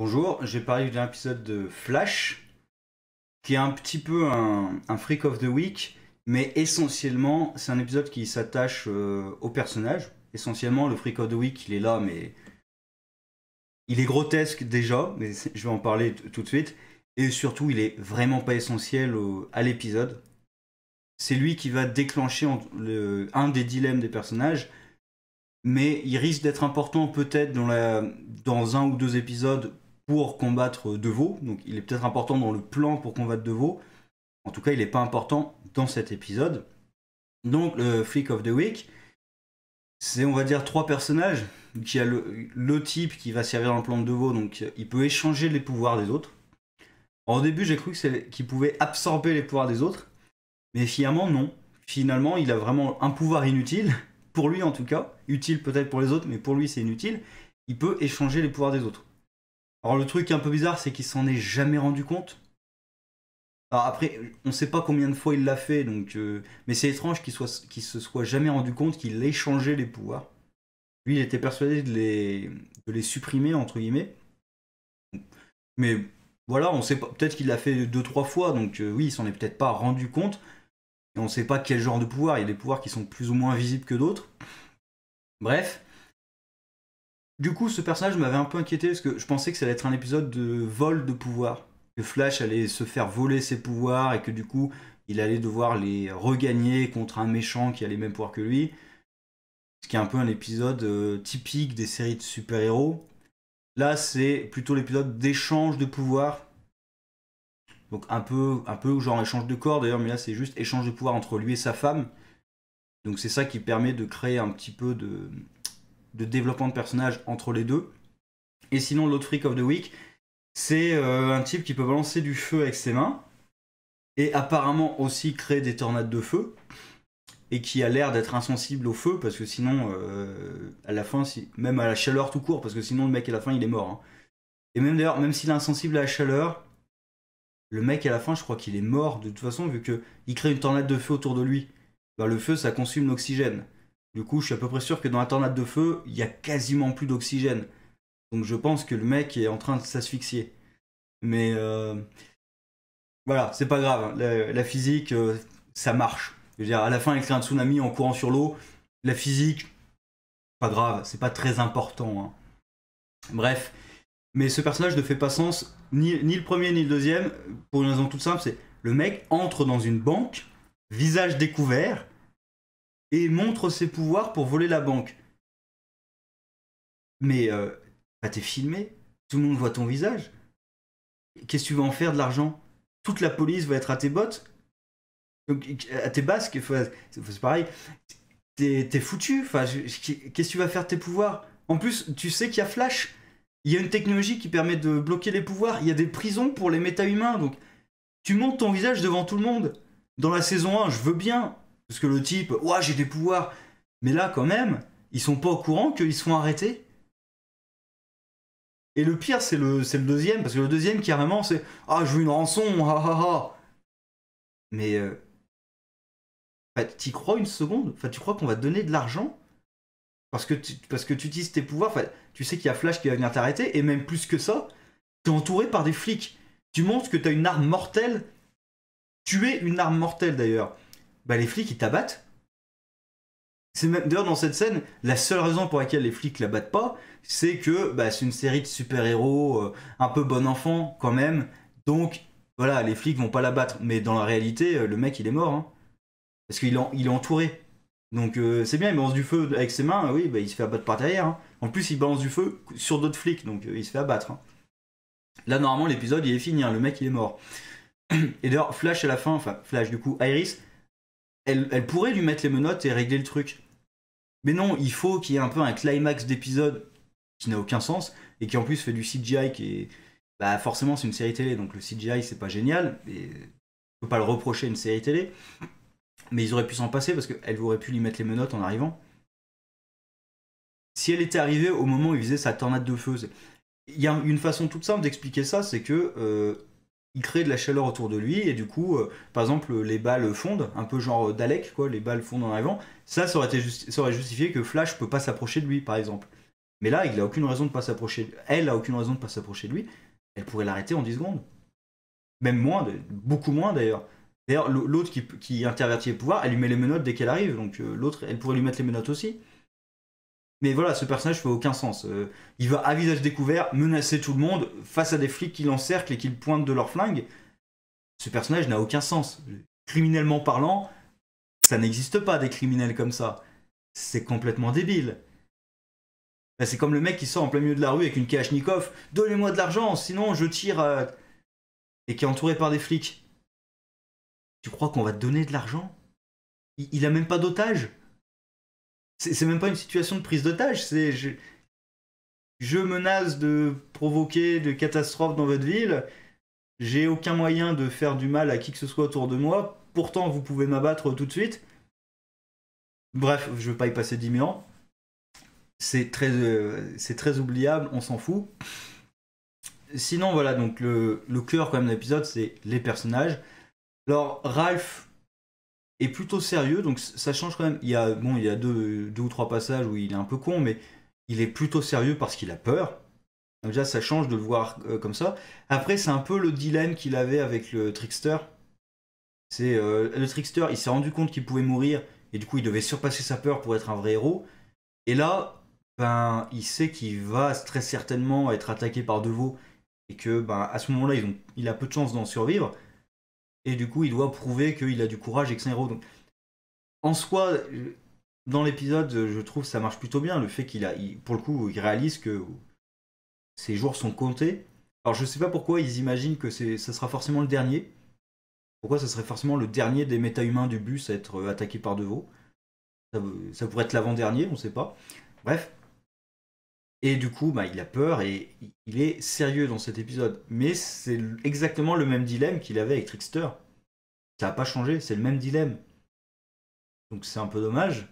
Bonjour, j'ai parlé d'un épisode de Flash, qui est un petit peu un Freak of the Week, mais essentiellement, c'est un épisode qui s'attache au personnage. Essentiellement, le Freak of the Week, il est là, mais il est grotesque déjà, mais je vais en parler tout de suite. Et surtout, il est vraiment pas essentiel à l'épisode. C'est lui qui va déclencher un des dilemmes des personnages, mais il risque d'être important peut-être dans un ou deux épisodes pour combattre Devo. Donc il est peut-être important dans le plan pour combattre Devo. En tout cas, il n'est pas important dans cet épisode. Donc le Freak of the Week, c'est on va dire trois personnages. Qui a le type qui va servir dans le plan de Devo, donc il peut échanger les pouvoirs des autres. Au début, j'ai cru qu'il pouvait absorber les pouvoirs des autres, mais finalement non. Finalement, il a vraiment un pouvoir inutile, pour lui en tout cas, utile peut-être pour les autres, mais pour lui c'est inutile. Il peut échanger les pouvoirs des autres. Alors le truc un peu bizarre, c'est qu'il s'en est jamais rendu compte. Alors après, on sait pas combien de fois il l'a fait, donc mais c'est étrange qu'il se soit jamais rendu compte qu'il échangeait les pouvoirs. Lui, il était persuadé de les supprimer entre guillemets. Mais voilà, on sait pas. Peut-être qu'il l'a fait deux trois fois, donc oui, il s'en est peut-être pas rendu compte. Et on sait pas quel genre de pouvoir. Il y a des pouvoirs qui sont plus ou moins visibles que d'autres. Bref. Du coup, ce personnage m'avait un peu inquiété parce que je pensais que ça allait être un épisode de vol de pouvoir. Que Flash allait se faire voler ses pouvoirs et que du coup, il allait devoir les regagner contre un méchant qui a les mêmes pouvoirs que lui. Ce qui est un peu un épisode typique des séries de super-héros. Là, c'est plutôt l'épisode d'échange de pouvoirs. Donc un peu genre échange de corps d'ailleurs, mais là c'est juste échange de pouvoir entre lui et sa femme. Donc c'est ça qui permet de créer un petit peu de développement de personnage entre les deux. Et sinon, l'autre Freak of the Week, c'est un type qui peut balancer du feu avec ses mains et apparemment aussi créer des tornades de feu et qui a l'air d'être insensible au feu parce que sinon, à la fin, même à la chaleur tout court, parce que sinon le mec à la fin il est mort, hein. Et même d'ailleurs, même s'il est insensible à la chaleur, le mec à la fin je crois qu'il est mort de toute façon vu qu'il crée une tornade de feu autour de lui. Bah, le feu ça consomme l'oxygène. Du coup je suis à peu près sûr que dans la tornade de feu il y a quasiment plus d'oxygène. Donc je pense que le mec est en train de s'asphyxier. Mais voilà, c'est pas grave. La physique, ça marche. Je veux dire, à la fin, il crée un tsunami en courant sur l'eau. La physique, pas grave, c'est pas très important, hein. Bref, mais ce personnage ne fait pas sens, ni le premier ni le deuxième, pour une raison toute simple, c'est le mec entre dans une banque, visage découvert, et montre ses pouvoirs pour voler la banque. Mais bah, t'es filmé, tout le monde voit ton visage. Qu'est-ce que tu vas en faire de l'argent? Toute la police va être à tes bottes, donc, à tes basques, c'est pareil. T'es foutu. Enfin, qu'est-ce que tu vas faire de tes pouvoirs? En plus, tu sais qu'il y a Flash. Il y a une technologie qui permet de bloquer les pouvoirs. Il y a des prisons pour les méta-humains. Donc, tu montes ton visage devant tout le monde. Dans la saison 1, je veux bien. Parce que le type, ouah, j'ai des pouvoirs. Mais là, quand même, ils sont pas au courant qu'ils se font arrêter. Et le pire, c'est le deuxième. Parce que le deuxième, carrément, c'est ah, je veux une rançon. Ha ha ha. Mais enfin, t'y crois une seconde? Enfin, tu crois qu'on va te donner de l'argent parce que tu utilises tes pouvoirs? Enfin, tu sais qu'il y a Flash qui va venir t'arrêter, et même plus que ça, t'es entouré par des flics. Tu montres que t'as une arme mortelle. Tu es une arme mortelle d'ailleurs. Bah, les flics ils t'abattent. C'est même d'ailleurs dans cette scène, la seule raison pour laquelle les flics la battent pas, c'est que bah, c'est une série de super-héros un peu bon enfant quand même. Donc voilà, les flics vont pas la battre. Mais dans la réalité, le mec il est mort, hein. Parce qu'il est entouré. Donc c'est bien, il balance du feu avec ses mains, oui, bah, il se fait abattre par derrière, hein. En plus, il balance du feu sur d'autres flics, donc il se fait abattre, hein. Là, normalement, l'épisode, il est fini, hein, le mec, il est mort. Et d'ailleurs, Flash à la fin, enfin, Flash, du coup, Iris, elle pourrait lui mettre les menottes et régler le truc. Mais non, il faut qu'il y ait un peu un climax d'épisode qui n'a aucun sens, et qui en plus fait du CGI qui est... Bah forcément, c'est une série télé, donc le CGI, c'est pas génial, et on peut pas le reprocher à une série télé. Mais ils auraient pu s'en passer parce qu'elle aurait pu lui mettre les menottes en arrivant. Si elle était arrivée au moment où il faisait sa tornade de feu, il y a une façon toute simple d'expliquer ça, c'est que il crée de la chaleur autour de lui et du coup, par exemple, les balles fondent, un peu genre Dalek, quoi, les balles fondent en arrivant. Ça aurait justifié que Flash peut pas s'approcher de lui, par exemple. Mais là, il a aucune raison de pas s'approcher. Elle a aucune raison de pas s'approcher de lui. Elle pourrait l'arrêter en 10 secondes. Même moins, beaucoup moins d'ailleurs. D'ailleurs, l'autre qui intervertit le pouvoir, elle lui met les menottes dès qu'elle arrive. Donc l'autre, elle pourrait lui mettre les menottes aussi. Mais voilà, ce personnage fait aucun sens. Il va à visage découvert menacer tout le monde face à des flics qui l'encerclent et qui le pointent de leur flingue. Ce personnage n'a aucun sens. Criminellement parlant, ça n'existe pas des criminels comme ça. C'est complètement débile. Bah, c'est comme le mec qui sort en plein milieu de la rue avec une Kalachnikov. Donnez-moi de l'argent, sinon je tire. Et qui est entouré par des flics. Tu crois qu'on va te donner de l'argent? Il a même pas d'otage. C'est même pas une situation de prise d'otage. C'est je menace de provoquer de catastrophes dans votre ville. J'ai aucun moyen de faire du mal à qui que ce soit autour de moi. Pourtant, vous pouvez m'abattre tout de suite. Bref, je vais pas y passer 10 000 ans. C'est très oubliable, on s'en fout. Sinon, voilà, donc le cœur quand même de l'épisode, c'est les personnages. Alors, Ralph est plutôt sérieux, donc ça change quand même. Il y a deux ou trois passages où il est un peu con, mais il est plutôt sérieux parce qu'il a peur. Donc déjà, ça change de le voir comme ça. Après, c'est un peu le dilemme qu'il avait avec le Trickster. C'est le Trickster, il s'est rendu compte qu'il pouvait mourir, et du coup, il devait surpasser sa peur pour être un vrai héros. Et là, ben, il sait qu'il va très certainement être attaqué par Deveau, et que ben, à ce moment-là, il a peu de chances d'en survivre. Et du coup, il doit prouver qu'il a du courage et que c'est un héros. Donc, en soi, dans l'épisode, je trouve que ça marche plutôt bien. Le fait pour le coup, il réalise que ses jours sont comptés. Alors, je sais pas pourquoi ils imaginent que ça sera forcément le dernier. Pourquoi ça serait forcément le dernier des méta-humains du bus à être attaqué par Deveau? Ça pourrait être l'avant-dernier, on sait pas. Bref. Et du coup, bah, il a peur et il est sérieux dans cet épisode. Mais c'est exactement le même dilemme qu'il avait avec Trickster. Ça n'a pas changé, c'est le même dilemme. Donc c'est un peu dommage.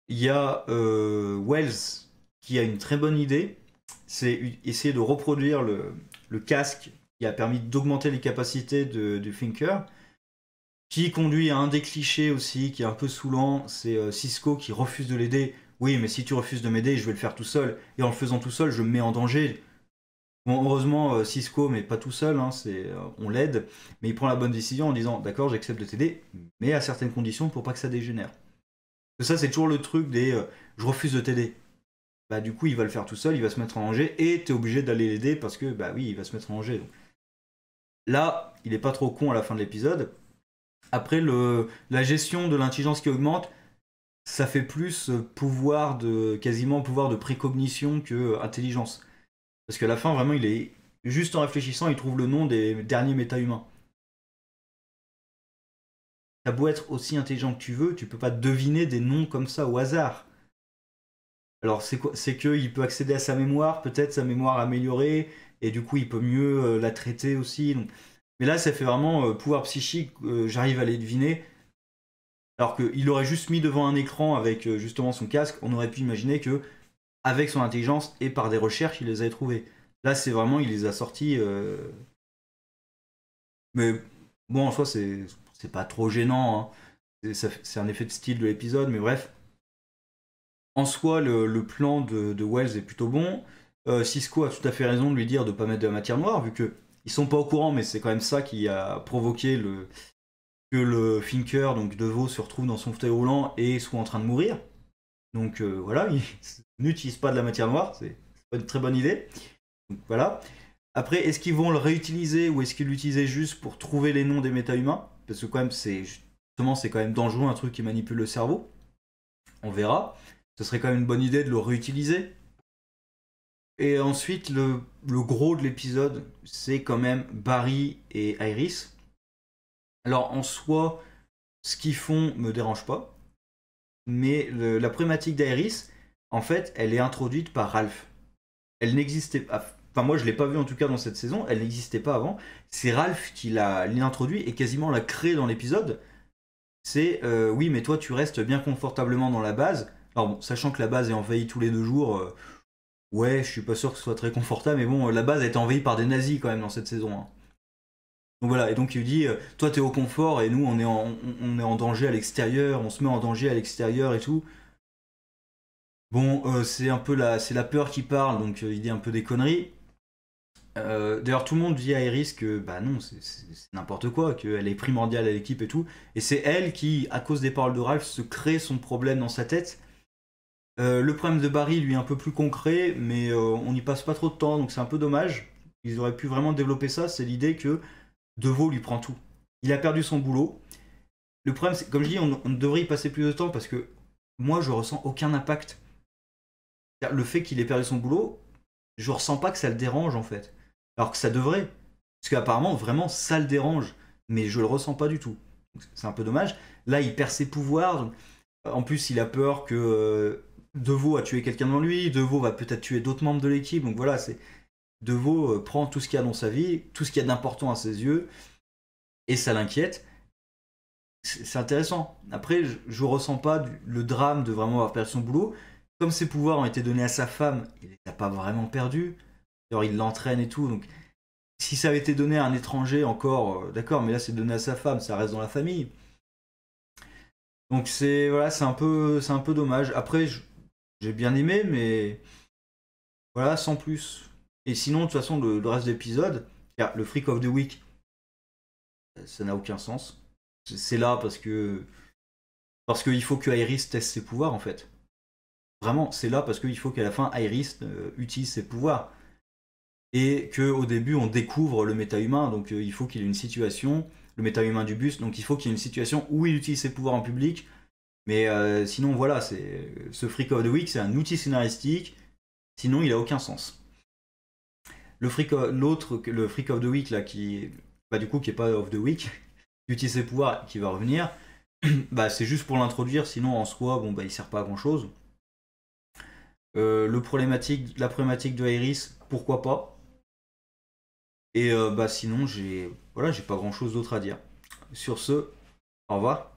Il y a Wells qui a une très bonne idée. C'est essayer de reproduire le casque qui a permis d'augmenter les capacités du Thinker. Qui conduit à un des clichés aussi, qui est un peu saoulant, c'est Cisco qui refuse de l'aider. Oui, mais si tu refuses de m'aider, je vais le faire tout seul. Et en le faisant tout seul, je me mets en danger. Bon, heureusement, Cisco, mais pas tout seul, hein, on l'aide. Mais il prend la bonne décision en disant, d'accord, j'accepte de t'aider, mais à certaines conditions pour pas que ça dégénère. Ça, c'est toujours le truc des je refuse de t'aider. Bah, du coup, il va le faire tout seul, il va se mettre en danger, et t'es obligé d'aller l'aider parce que, bah oui, il va se mettre en danger. Donc. Là, il est pas trop con à la fin de l'épisode. Après, la gestion de l'intelligence qui augmente, ça fait plus quasiment pouvoir de précognition que intelligence. Parce qu'à la fin, vraiment, il est juste en réfléchissant, il trouve le nom des derniers méta-humains. T'as beau être aussi intelligent que tu veux, tu peux pas deviner des noms comme ça au hasard. Alors c'est quoi? C'est qu'il peut accéder à sa mémoire, peut-être sa mémoire améliorée, et du coup il peut mieux la traiter aussi. Donc. Mais là, ça fait vraiment pouvoir psychique, j'arrive à les deviner. Alors qu'il aurait juste mis devant un écran avec justement son casque, on aurait pu imaginer que avec son intelligence et par des recherches, il les avait trouvés. Là, c'est vraiment, il les a sortis. Mais bon, en soi, c'est pas trop gênant. Hein. C'est un effet de style de l'épisode, mais bref. En soi, le plan de Wells est plutôt bon. Cisco a tout à fait raison de lui dire de ne pas mettre de la matière noire, vu que ils sont pas au courant, mais c'est quand même ça qui a provoqué que le Thinker, donc Deveau, se retrouve dans son fauteuil roulant et soit en train de mourir. Donc voilà, il n'utilise pas de la matière noire, c'est pas une très bonne idée. Donc voilà. Après, est-ce qu'ils vont le réutiliser ou est-ce qu'ils l'utilisaient juste pour trouver les noms des méta-humains? Parce que quand même, c'est quand même dangereux, un truc qui manipule le cerveau. On verra. Ce serait quand même une bonne idée de le réutiliser. Et ensuite, le gros de l'épisode, c'est quand même Barry et Iris. Alors en soi, ce qu'ils font me dérange pas. Mais la problématique d'Iris, en fait, elle est introduite par Ralph. Elle n'existait pas. Enfin, moi, je l'ai pas vu en tout cas dans cette saison. Elle n'existait pas avant. C'est Ralph qui l'introduit et quasiment l'a créé dans l'épisode. C'est oui, mais toi, tu restes bien confortablement dans la base. Alors bon, sachant que la base est envahie tous les 2 jours, ouais, je suis pas sûr que ce soit très confortable. Mais bon, la base a été envahie par des nazis quand même dans cette saison. Hein. Donc voilà, et donc il lui dit, toi t'es au confort et nous on est en danger à l'extérieur, on se met en danger à l'extérieur et tout. Bon, c'est un peu c'est la peur qui parle, donc il dit un peu des conneries. D'ailleurs, tout le monde dit à Iris que bah non, c'est n'importe quoi, qu'elle est primordiale à l'équipe et tout. Et c'est elle qui, à cause des paroles de Ralph, se crée son problème dans sa tête. Le problème de Barry, lui, est un peu plus concret, mais on n'y passe pas trop de temps, donc c'est un peu dommage. Ils auraient pu vraiment développer ça, c'est l'idée que Deveau lui prend tout. Il a perdu son boulot. Le problème, c'est, comme je dis, on devrait y passer plus de temps parce que moi, je ressens aucun impact. Le fait qu'il ait perdu son boulot, je ressens pas que ça le dérange en fait. Alors que ça devrait. Parce qu'apparemment, vraiment, ça le dérange. Mais je le ressens pas du tout. C'est un peu dommage. Là, il perd ses pouvoirs. En plus, il a peur que Deveau a tué quelqu'un dans lui. Deveau va peut-être tuer d'autres membres de l'équipe. Donc voilà, c'est Deveau prend tout ce qu'il y a dans sa vie, tout ce qu'il y a d'important à ses yeux, et ça l'inquiète. C'est intéressant. Après, je ressens pas le drame de vraiment avoir perdu son boulot. Comme ses pouvoirs ont été donnés à sa femme, il les a pas vraiment perdus. Alors il l'entraîne et tout. Donc si ça avait été donné à un étranger encore, d'accord, mais là c'est donné à sa femme, ça reste dans la famille. Donc c'est voilà, c'est un peu dommage. Après, j'ai bien aimé, mais voilà, sans plus. Et sinon, de toute façon, le reste de l'épisode, le Freak of the Week, ça n'a aucun sens. C'est là parce qu'il faut que Iris teste ses pouvoirs en fait. Vraiment, c'est là parce qu'il faut qu'à la fin Iris utilise ses pouvoirs. Et qu'au début on découvre le méta-humain, donc il faut qu'il ait une situation, le méta-humain du bus, donc il faut qu'il y ait une situation où il utilise ses pouvoirs en public. Mais sinon voilà, ce Freak of the Week, c'est un outil scénaristique, sinon il a aucun sens. L'autre, le Freak of the Week là, qui, bah, du coup qui est pas of the Week, qui utilise ses pouvoirs, qui va revenir, bah c'est juste pour l'introduire, sinon en soi, bon bah il sert pas à grand chose. La problématique de Iris, pourquoi pas. Et bah sinon, j'ai pas grand chose d'autre à dire. Sur ce, au revoir.